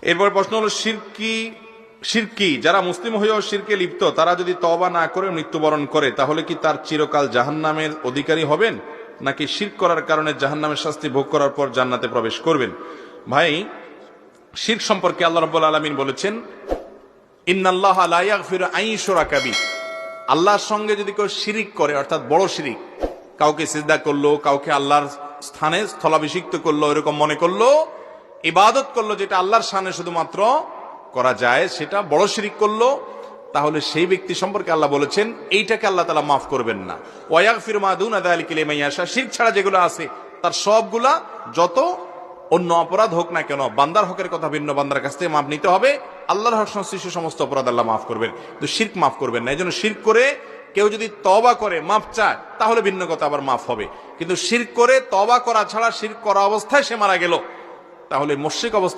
এরপর প্রশ্ন হলো শিরকি যারা মুসলিম হয়েও শিরকে লিপ্ত তারা যদি তওবা না করে মৃত্যুবরণ করে তাহলে কি তার চিরকাল জাহান্নামের অধিকারী হবেন, নাকি শিরক করার কারণে জাহান্নামের শাস্তি ভোগ করার পর জান্নাতে প্রবেশ করবেন? ভাই, শিরক সম্পর্কে আল্লাহ রাব্বুল আলামিন বলেছেন, ইন্নাল্লাহা লা ইয়াগফিরু আন ইউশরাকা বিহি, আল্লাহর সঙ্গে যদি কেউ শিরিক করে, অর্থাৎ বড় শিরিক, কাউকে সিজদা করলো, কাউকে আল্লাহর স্থানে স্থলাভিষিক্ত করলো, এরকম মনে করলো, ইবাদত করলো যেটা আল্লাহর শানে শুধুমাত্র করা যায়, সেটা বড় শিরিক করলো, তাহলে সেই ব্যক্তি সম্পর্কে আল্লাহ বলেছেন এইটাকে আল্লাহ তাআলা মাফ করবেন না। ওয়া ইয়াগফিরু মা দুনা যালিকা লিমান ইয়াশা, শিরক ছাড়া যেগুলো আছে তার সবগুলা যত অন্য অপরাধ হোক না কেন, বান্দার হকের কথা ভিন্ন, বান্দার কাছ থেকে মাফ নিতে হবে, আল্লাহর হক সংশ্লিষ্ট সমস্ত অপরাধ আল্লাহ মাফ করবেন, কিন্তু শিরক মাফ করবেন না। এই জন্য শিরক করে কেউ যদি তওবা করে মাফ চায় তাহলে ভিন্ন কথা, আবার মাফ হবে। কিন্তু শিরক করে তওবা করা ছাড়া, শিরক করা অবস্থায় সে মারা গেল, তাহলে মুশরিক অবস্থা